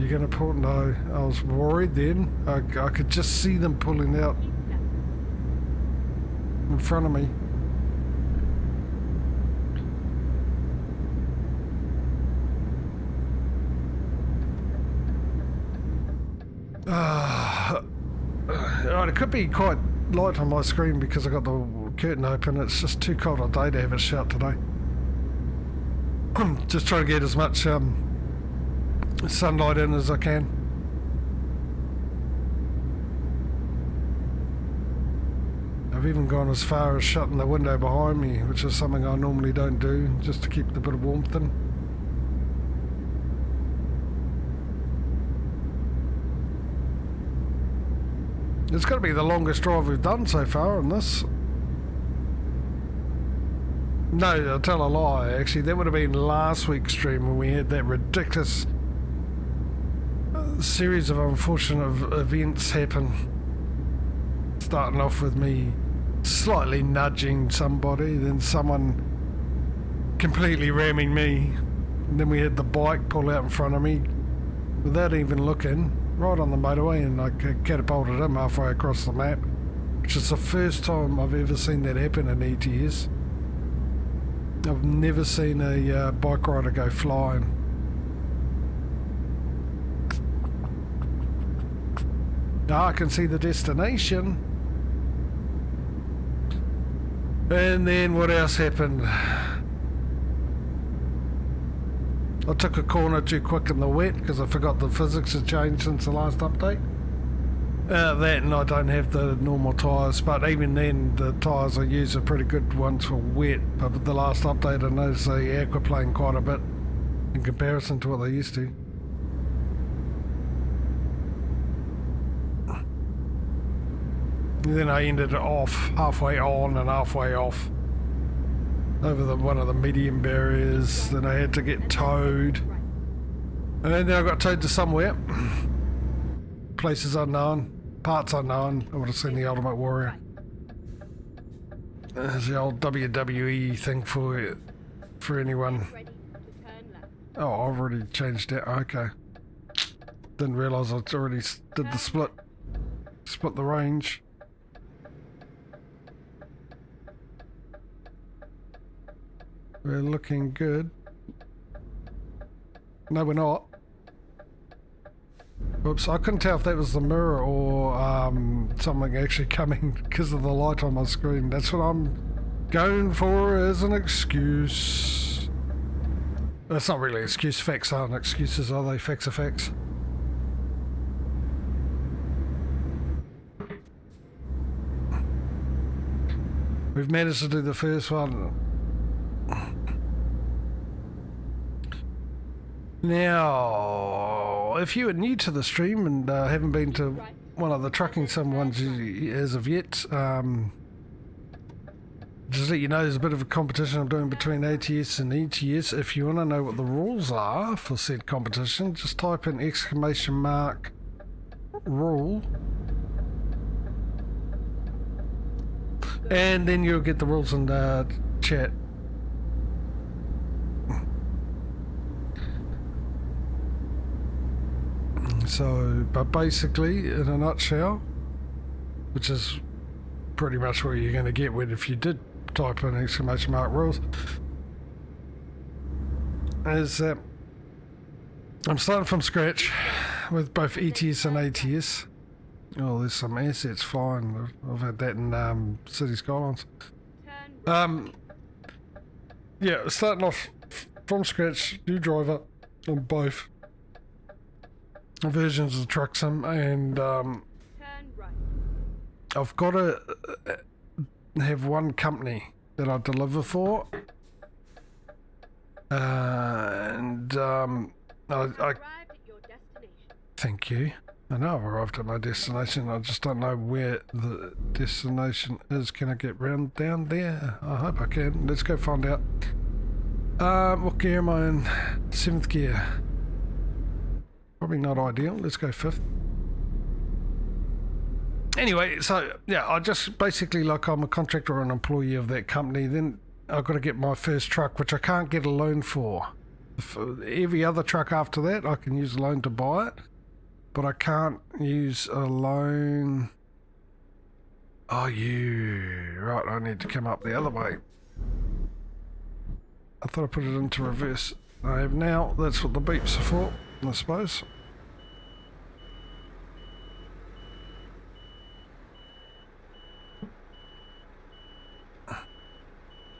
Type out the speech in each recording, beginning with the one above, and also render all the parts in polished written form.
You're going to pull? No, I was worried then. I could just see them pulling out in front of me. It could be quite light on my screen because I got the curtain open. It's just too cold a day to have a shout today. Just trying to get as much sunlight in as I can. I've even gone as far as shutting the window behind me, which is something I normally don't do, just to keep the bit of warmth in. It's got to be the longest drive we've done so far on this. No, I'll tell a lie, actually. That would have been last week's stream when we had that ridiculous series of unfortunate events happen. Starting off with me slightly nudging somebody, then someone completely ramming me. And then we had the bike pull out in front of me without even looking, right on the motorway, and I catapulted him halfway across the map, which is the first time I've ever seen that happen in ETS. I've never seen a bike rider go flying. Now I can see the destination. And then what else happened? I took a corner too quick in the wet because I forgot the physics had changed since the last update. That, and I don't have the normal tyres, but even then the tyres I use are pretty good ones for wet. But with the last update I noticed they aquaplane quite a bit in comparison to what they used to. And then I ended it off, halfway on and halfway off, over one of the medium barriers. Then I had to get towed. And then I got towed to somewhere. Places unknown. Parts unknown. I would have seen the Ultimate Warrior. There's the old WWE thing for anyone. Oh, I've already changed that. Okay. Didn't realise I already did the split the range. We're looking good. No, we're not. Whoops, I couldn't tell if that was the mirror or something actually coming because of the light on my screen. That's what I'm going for as an excuse. That's not really an excuse. Facts aren't excuses, are they? Facts are facts. We've managed to do the first one. Now, if you are new to the stream and haven't been to one of the trucking sim ones as of yet, just let you know there's a bit of a competition I'm doing between ATS and ETS. If you want to know what the rules are for said competition, just type in !rule and then you'll get the rules in the chat. So, but basically, in a nutshell, which is pretty much what you're going to get if you did type in !rules, is that I'm starting from scratch with both ETS and ATS. Oh, there's some assets flying. I've had that in City Skylines. Yeah, starting off from scratch, new driver on both versions of the truck sim, and I've got to have one company that I deliver for, and I thank you. I know I've arrived at my destination. I just don't know where the destination is. Can I get round down there? I hope I can. Let's go find out. What gear am I in? 7th gear. Probably not ideal. Let's go 5th. Anyway, so yeah, I just basically, like, I'm a contractor or an employee of that company. Then I've got to get my first truck, which I can't get a loan for. Every other truck after that, I can use a loan to buy it, but I can't use a loan. Oh, right, I need to come up the other way. I thought I put it into reverse. I have now. That's what the beeps are for, I suppose.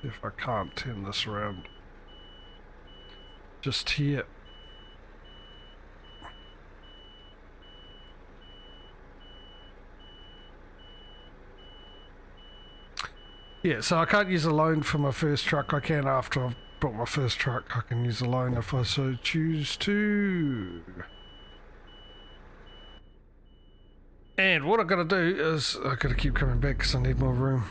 If I can't turn this around just here. Yeah, so I can't use a loan for my first truck. I can after I've bought my first truck. I can use a loan if I so choose to. And what I've got to do is I've got to keep coming back because I need more room.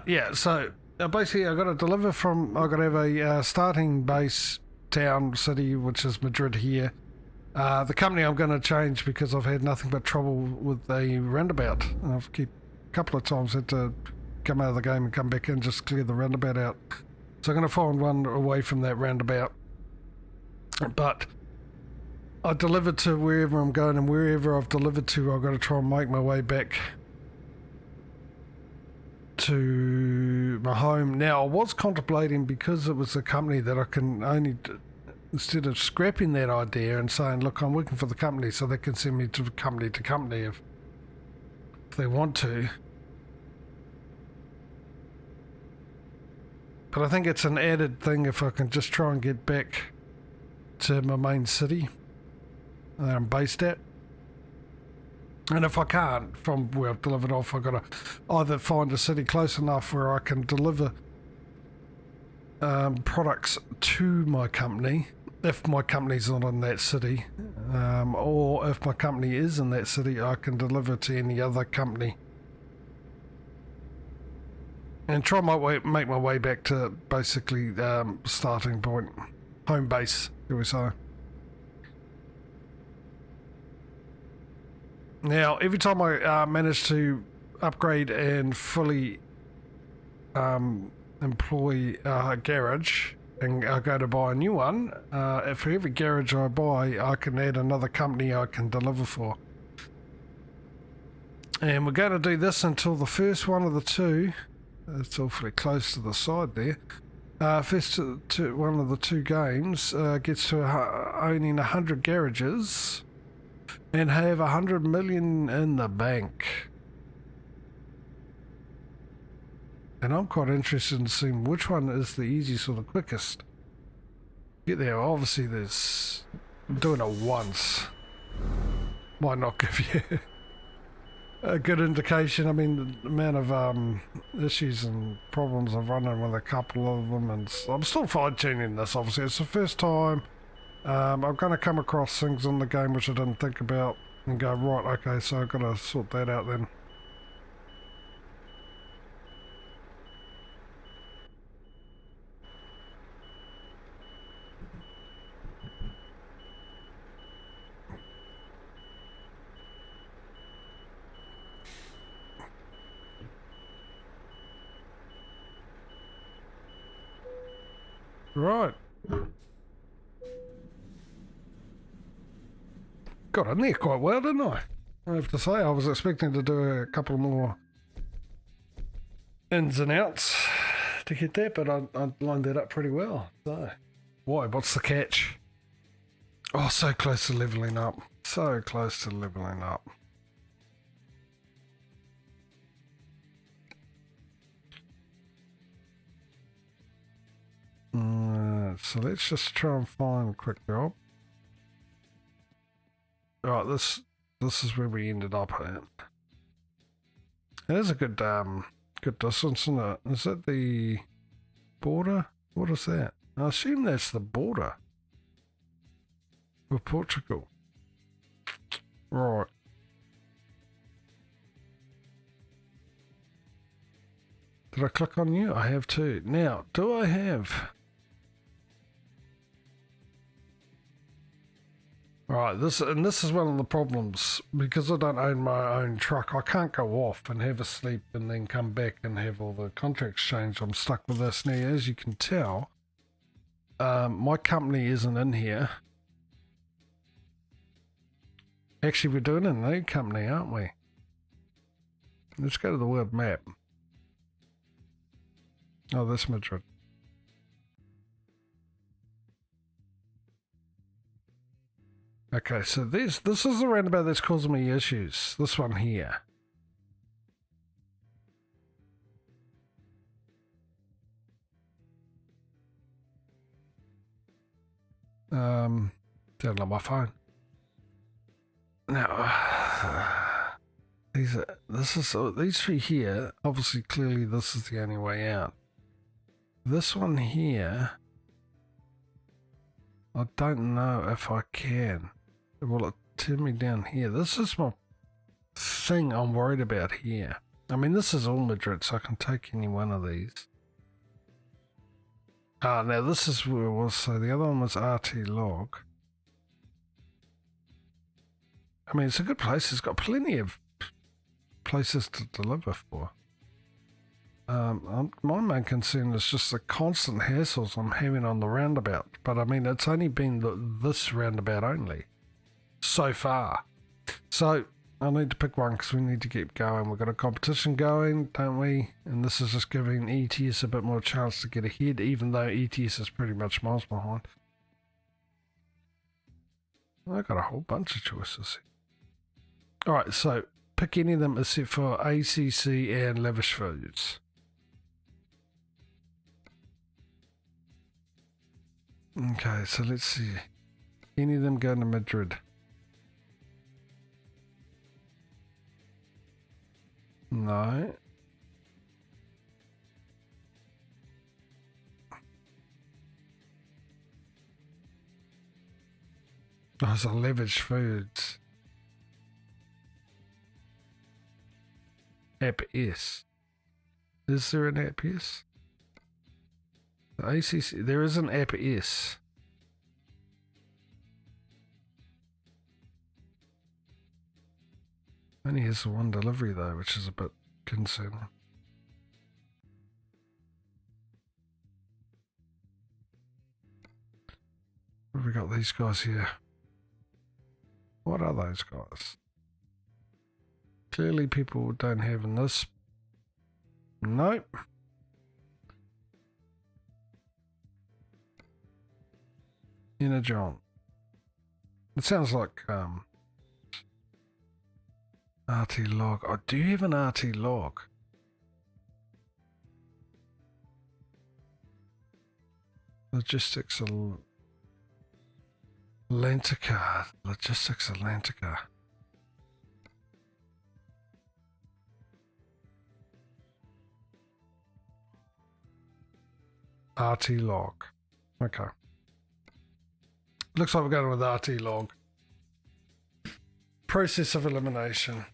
Yeah, so basically I've got to deliver from, I've got to have a starting base town, city, which is Madrid here. The company I'm going to change because I've had nothing but trouble with a roundabout. I've a couple of times had to come out of the game and come back in, just clear the roundabout out. So I'm going to find one away from that roundabout. But I delivered to wherever I'm going, and wherever I've delivered to, I've got to try and make my way back to my home. Now, I was contemplating, because it was a company that I can only, instead of scrapping that idea and saying, look, I'm working for the company, so they can send me to company if they want to. But I think it's an added thing if I can just try and get back to my main city that I'm based at. And if I can't, from where I've delivered off, I've got to either find a city close enough where I can deliver products to my company, if my company's not in that city, or if my company is in that city, I can deliver to any other company. And try make my way back to basically starting point, home base, shall we say. Now, every time I manage to upgrade and fully employ a garage and I go to buy a new one, for every garage I buy, I can add another company I can deliver for. And we're going to do this until the first one of the two, it's awfully close to the side there, first to one of the two games gets to owning 100 garages and have 100 million in the bank. And I'm quite interested in seeing which one is the easiest or the quickest. Get there, obviously there's doing it once. Might not give you a good indication. I mean, the amount of issues and problems I've run in with a couple of them, and I'm still fine-tuning this, obviously. It's the first time I'm going to come across things in the game which I didn't think about and go, right, okay, so I've got to sort that out then. Right. Got in there quite well, didn't I? I have to say, I was expecting to do a couple more ins and outs to get that, but I lined that up pretty well. So, why? What's the catch? Oh, so close to leveling up. So close to leveling up. So let's just try and find a quick job. Right, this is where we ended up at. It is a good good distance, isn't it? Is that the border? What is that? I assume that's the border with Portugal. Right. Did I click on you? I have too. Now, do I have... Right, this is one of the problems because I don't own my own truck. I can't go off and have a sleep and then come back and have all the contracts changed. I'm stuck with this now. As you can tell, my company isn't in here. Actually, we're doing a new company, aren't we? Let's go to the word map. Oh, that's Madrid. Okay, so this is the roundabout that's causing me issues. This one here. Down on my phone. Now, these three here. Obviously, clearly, this is the only way out. This one here, I don't know if I can. Will it turn me down here? This is my thing I'm worried about here. I mean, this is all Madrid, so I can take any one of these. Now this is where it was. So the other one was RT log. I mean, it's a good place. It's got plenty of places to deliver for. My main concern is just the constant hassles I'm having on the roundabout. But I mean, it's only been this roundabout only so far. So I need to pick one because we need to keep going. We've got a competition going, don't we? And this is just giving ETS a bit more chance to get ahead, even though ETS is pretty much miles behind. I've got a whole bunch of choices here. Alright, so pick any of them except for ACC and Lavish Foods. Okay, so let's see. Any of them going to Madrid? No. Oh, it's a Lavish Foods. App S. Is there an App S? The ACC, there is an App S. Only has one delivery though, which is a bit concerning. What have we got these guys here? What are those guys? Clearly people don't have in this. Nope. Energon. It sounds like RT log. Oh, do you have an RT log? Logistics Atlantica. Logistics Atlantica. RT log. Okay. Looks like we're going with RT log. Process of elimination.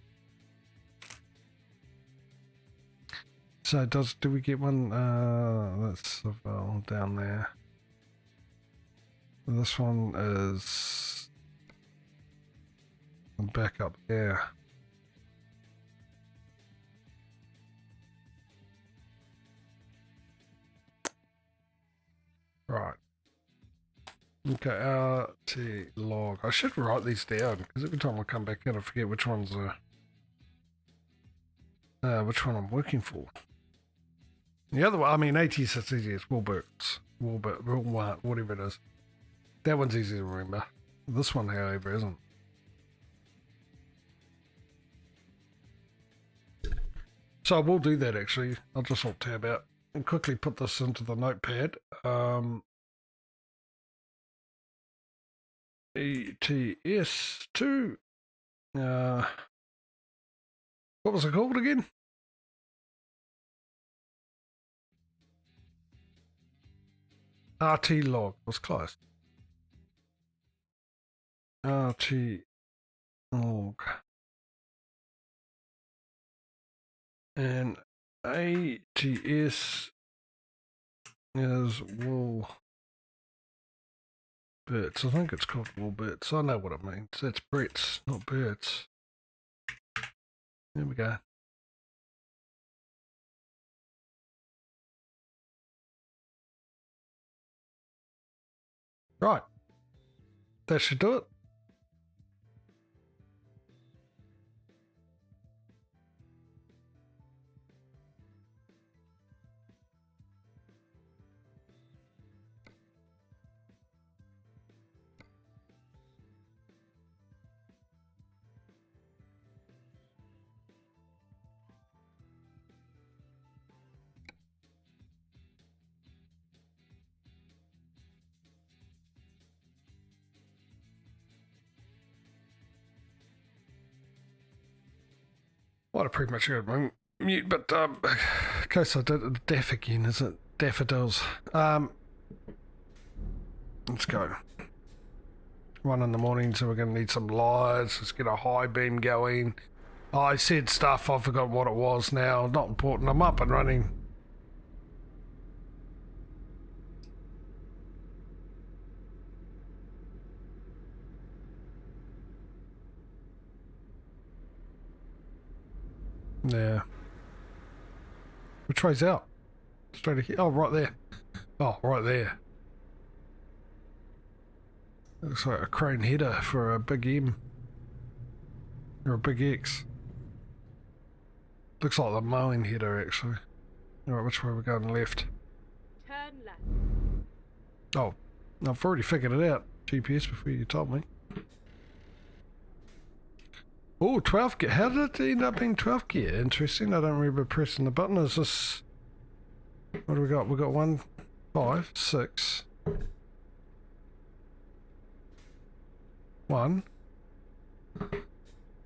So do we get one? That's down there. This one is back up there. Right. Okay, RT log. I should write these down because every time I come back in, I forget which one's which one I'm working for. The other one, I mean, ATS, it's easy. It's Walmart, whatever it is. That one's easy to remember. This one, however, isn't. So I will do that actually. I'll just alt tab out and quickly put this into the notepad. ETS2. What was it called again? RT log was close. RT log. And ATS is will Birds. I think it's called Warbirds. I know what it means. That's Brett's, not birds. There we go. Right. That should do it. Well, I pretty much got my mute, but in case I did it, deaf again, is it? Daffodils. Let's go. 1 in the morning, so we're going to need some lights. Let's get a high beam going. Oh, I said stuff, I forgot what it was now. Not important, I'm up and running. Yeah. Which way's out? Straight ahead. Oh, right there. Oh, right there. Looks like a crane header for a big M. Or a big X. Looks like the mowing header, actually. Alright, which way are we going? Left. Turn left. Oh, I've already figured it out. GPS before you told me. Oh, 12 gear. How did it end up being 12 gear? Interesting. I don't remember pressing the button. Is this... What do we got? We got 1, 5, 6. 1.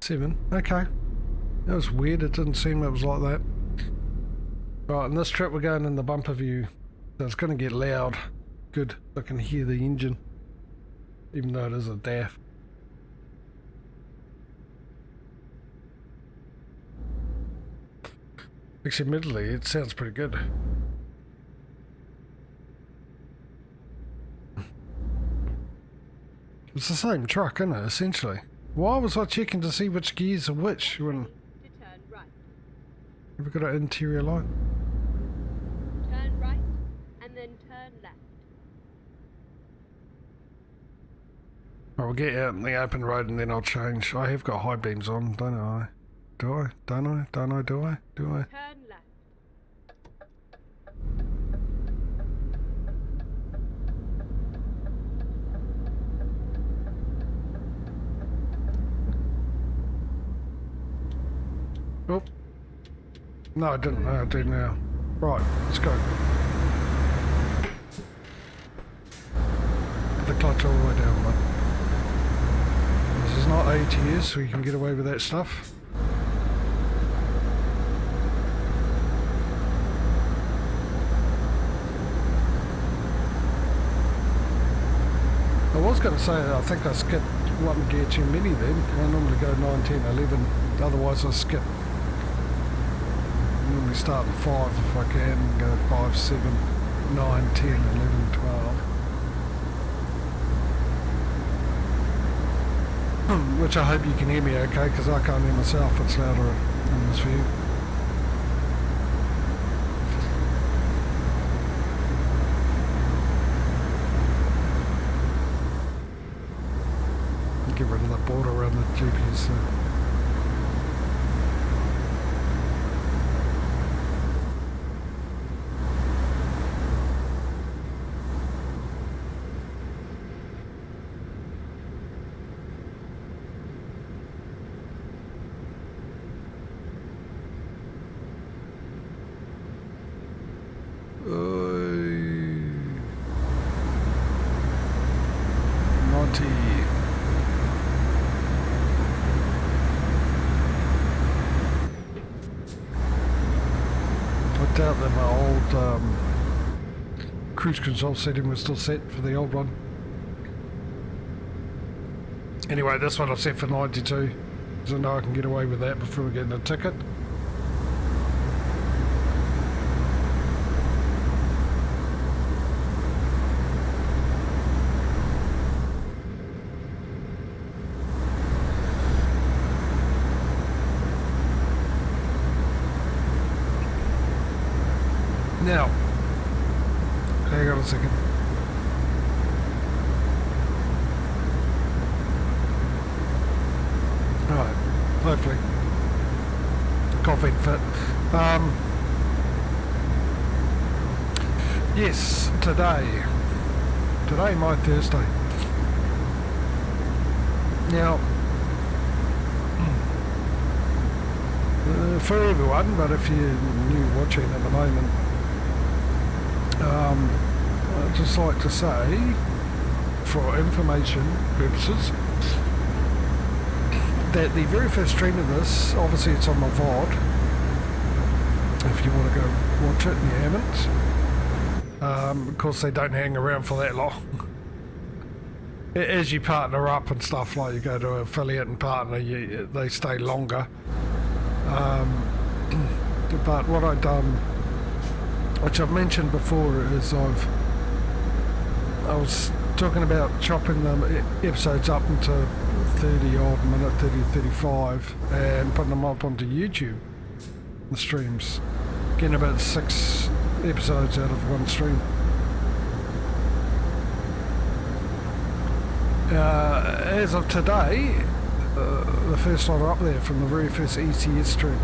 7. Okay. That was weird. It didn't seem it was like that. Right, on this trip we're going in the bumper view. So it's going to get loud. Good. I can hear the engine. Even though it is a DAF. Actually, admittedly, it sounds pretty good. It's the same truck, isn't it, essentially? Why was I checking to see which gears are which when... To turn right. Have we got an interior light? Turn right and then turn left. Right, we'll get out in the open road and then I'll change. I have got high beams on, don't I? Do I? Don't I? Don't I? Do I? Do I? Turn left. Oh. No, I didn't. No, I do now. Right, let's go. Put the clutch all the way down, but this is not ATS, so you can get away with that stuff. I was going to say, I think I skipped 1 gear too many then. I normally go 9, 10, 11. Otherwise I skip. I normally start at 5 if I can, and go 5, 7, 9, 10, 11, 12. Which I hope you can hear me okay, because I can't hear myself. It's louder in this view. Get rid of the border around the GPS. Out that my old cruise control setting was still set for the old one. Anyway, this one I've set for 92, so I know I can get away with that before we get in a ticket. Now, hang on a second. Alright, hopefully. Coffee fit. Yes, today my Thursday. Now, for everyone, but if you're new watching at the moment, I'd just like to say, for information purposes, that the very first stream of this, obviously it's on my VOD, if you want to go watch it and you haven't. Of course they don't hang around for that long. As you partner up and stuff, like you go to affiliate and partner, they stay longer. But what I've done, which I've mentioned before, is I was talking about chopping the episodes up into 30 odd minute, 30, 35, and putting them up onto YouTube, the streams, getting about 6 episodes out of one stream. As of today, the first lot are up there from the very first ECS stream.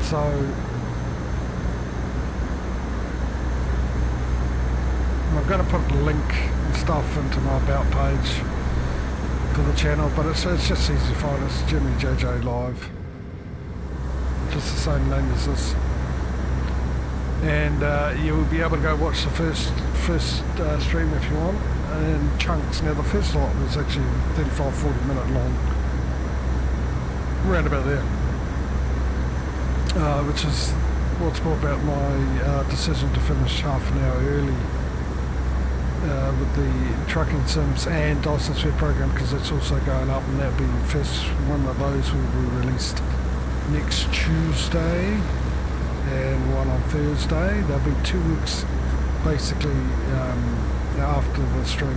So I'm going to put a link and stuff into my about page for the channel, but it's just easy to find. It's Jimmy JJ Live, just the same name as this, and you will be able to go watch the first stream if you want, in chunks. Now the first lot was actually 35-40 minute long, around about there, which is what's brought about my decision to finish half an hour early with the trucking sims and Dyson Sphere program, because it's also going up, and that'll be the first one of those will be released next Tuesday and one on Thursday. There'll be 2 weeks basically after the stream.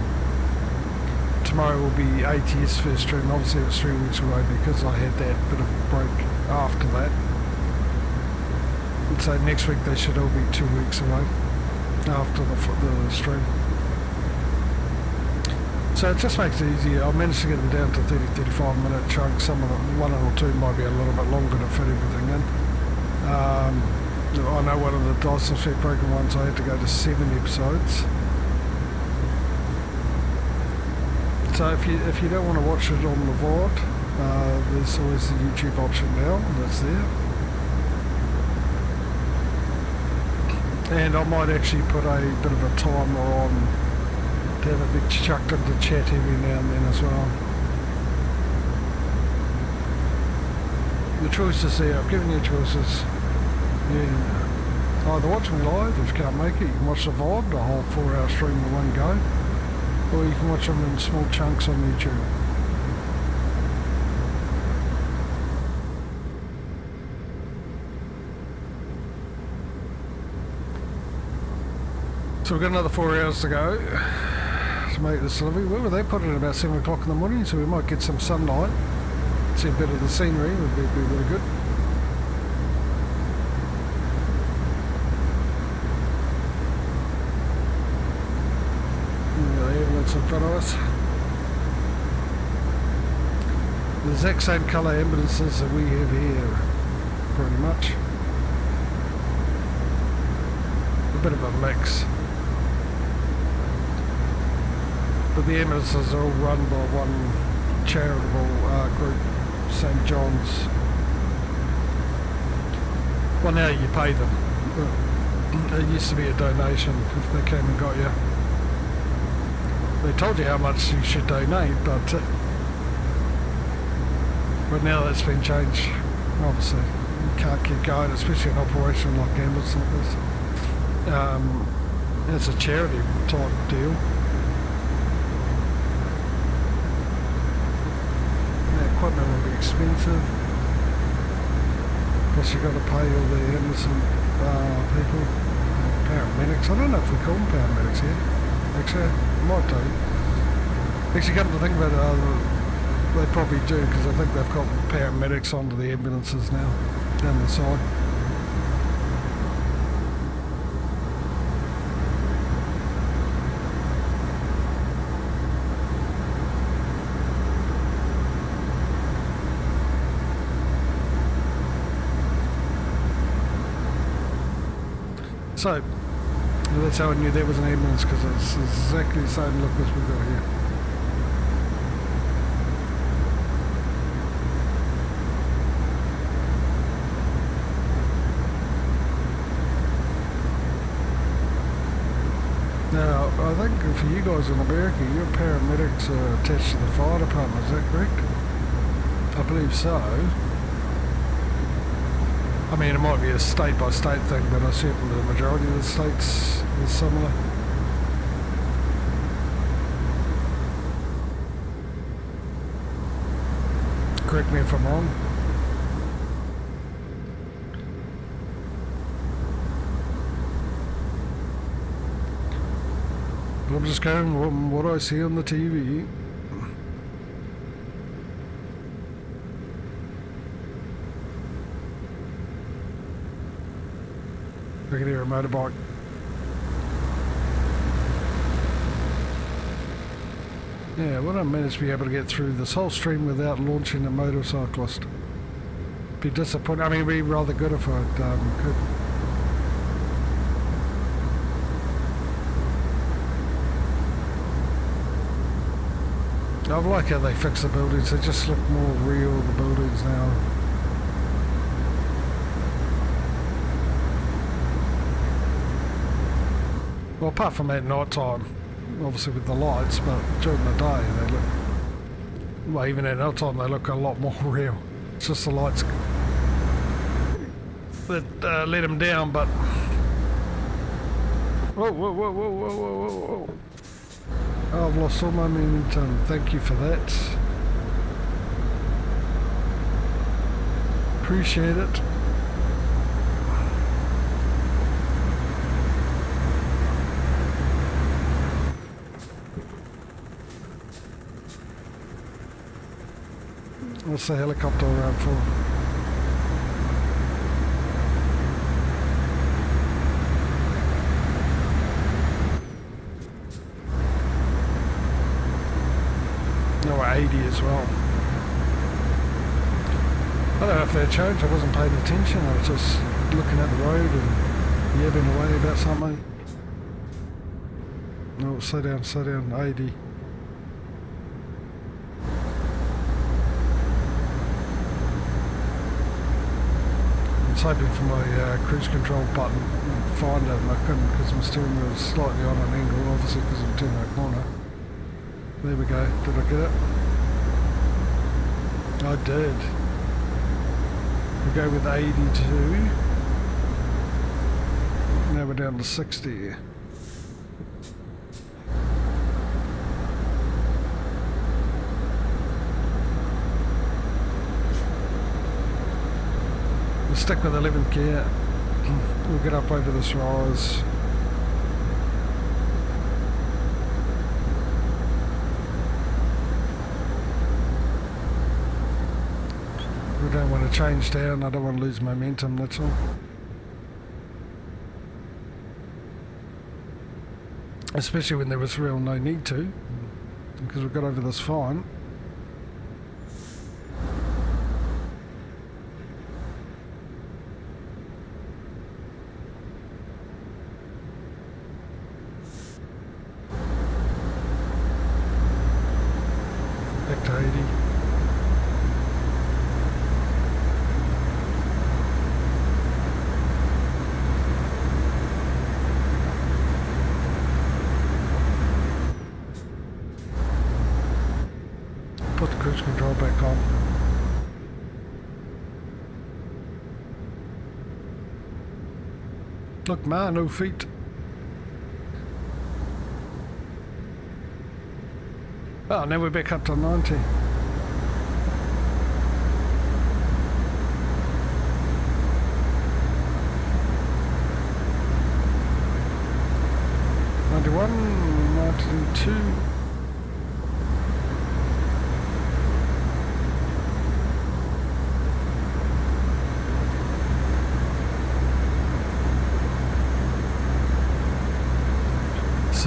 Tomorrow will be ATS first stream. Obviously it was 3 weeks away because I had that bit of a break after that. And so next week they should all be 2 weeks away after the stream. So it just makes it easier. I managed to get them down to 30-35 minute chunks. Some of them, one or two, might be a little bit longer to fit everything in. I know one of the Dyson Sphere program ones I had to go to 7 episodes. So if you don't want to watch it on the VOD, there's always the YouTube option now, that's there. And I might actually put a bit of a timer on to have a bit chucked into chat every now and then as well. The choices there, I've given you choices. Yeah. Either watch me live if you can't make it, you can watch the VOD, the whole 4-hour stream in one go, or you can watch them in small chunks on YouTube. So we've got another 4 hours to go to make this delivery. Where were they put it at about 7 o'clock in the morning, so we might get some sunlight, see a bit of the scenery, would be really good. The ambulance in front of us. The exact same colour ambulances that we have here, pretty much. A bit of a mix. But the ambulances are all run by one charitable group, St. John's. Well, now you pay them. It used to be a donation if they came and got you. They told you how much you should donate, but now that's been changed. Obviously, you can't keep going, especially an operation like ambulance like this. It's a charity type deal. Equipment will be expensive, plus you've got to pay all the innocent people, paramedics. I don't know if we call them paramedics here. Actually, I might do. Actually, come to think about it, they probably do, because I think they've got paramedics onto the ambulances now. down the side. So, that's how I knew there was an ambulance, because it's exactly the same look as we've got here. Now, I think for you guys in America, your paramedics are attached to the fire department, is that correct? I believe so. I mean, it might be a state-by-state thing, but I assume the majority of the states is similar. Correct me if I'm wrong. But I'm just going on what I see on the TV. I can hear a motorbike. Yeah, well, I managed to be able to get through this whole stream without launching a motorcyclist. Be disappointed. I mean, it'd be rather good if I could. I like how they fix the buildings. They just look more real, the buildings now. Well, apart from at night time, obviously with the lights, but during the day they look, well, even at night time they look a lot more real. It's just the lights that let them down, but... Whoa, whoa, whoa, whoa, whoa, whoa, whoa, whoa. Oh, I've lost all my momentum. Thank you for that. Appreciate it. What's the helicopter around for? No, 80 as well. I don't know if that changed. I wasn't paying attention. I was just looking at the road and yabbing away about something. No, slow down, 80. I was hoping for my cruise control button and find it, and I couldn't because my steering wheel was slightly on an angle, obviously because I'm turning that corner. There we go. Did I get it? I did. We go with 82. Now we're down to 60. We'll stick with 11th gear. We'll get up over this rise. We don't want to change down. I don't want to lose momentum, that's all. Especially when there was real no need to, because we got over this fine. Back to 80. Put the cruise control back on. Look, man, no feet. Oh, now we're back up to 90. '91, 92.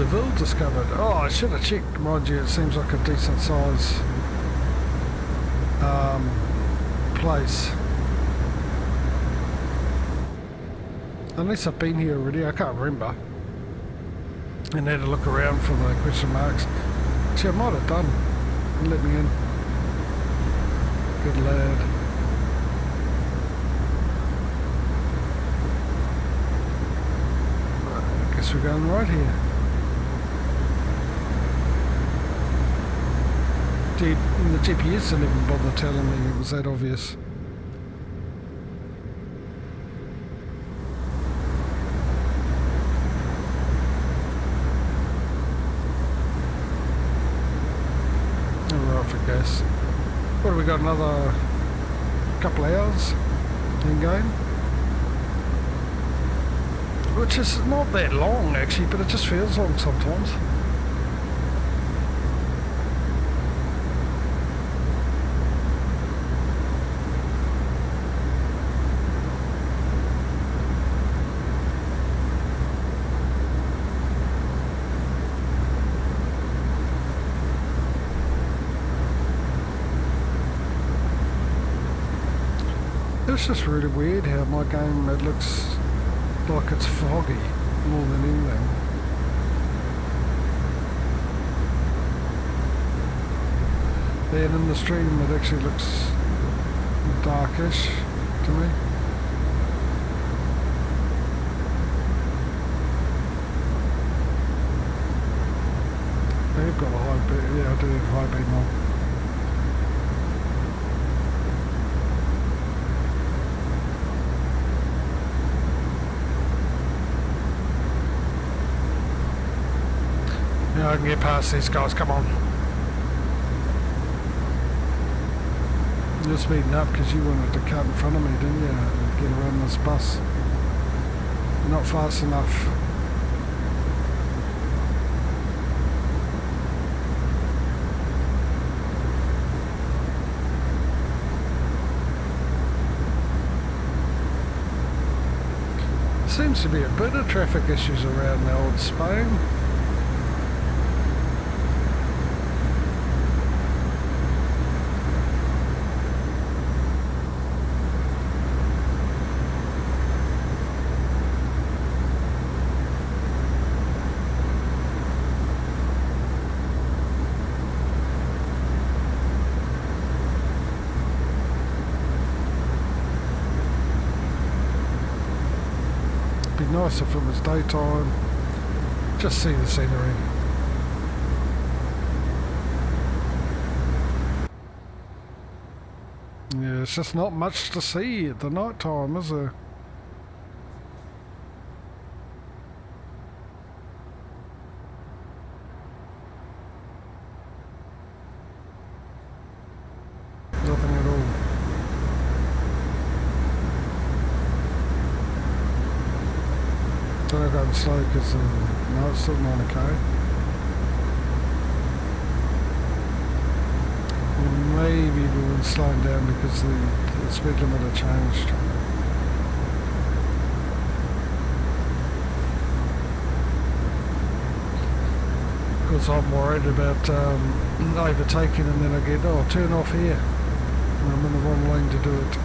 Seville discovered. Oh, I should have checked. Mind you, it seems like a decent size place. Unless I've been here already, I can't remember. And had a look around for the question marks. Actually, I might have done. Let me in. Good lad. I guess we're going right here. Dude, the GPS didn't even bother telling me it was that obvious. I guess. What have we got? Another couple of hours in game, which is not that long actually, but it just feels long sometimes. It's just really weird how my game, it looks like it's foggy more than anything. And in the stream it actually looks darkish to me. They've got a high beat, yeah I do have high beat on. I can get past these guys, come on. You're speeding up because you wanted to cut in front of me, didn't you? And get around this bus. You're not fast enough. Seems to be a bit of traffic issues around the old Spain. Nice if it was daytime, just see the scenery. Yeah, it's just not much to see at the night time, is there? Nothing at all. Don't go slow because no, it's still not okay. Maybe we were slowing down because the speed limit had changed. Because I'm worried about overtaking and then I get, oh, turn off here. And I'm in the wrong lane to do it.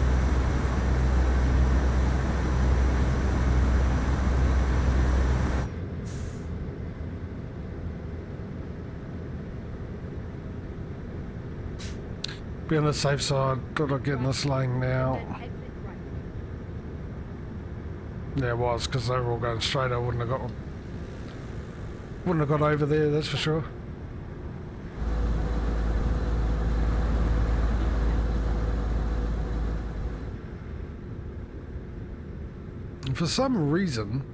Be on the safe side, gotta get in this lane now. Yeah, it was, because they were all going straight. I wouldn't have got over there, that's for sure. And for some reason,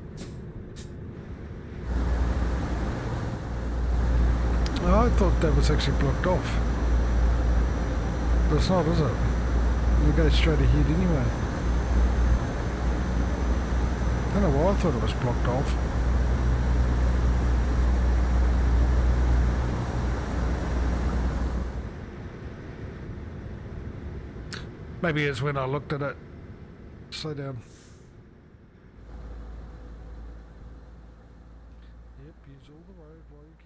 I thought that was actually blocked off. But it's not, is it? You go straight ahead anyway. I don't know why I thought it was blocked off. Maybe it's when I looked at it. Slow down. Yep, use all the road while you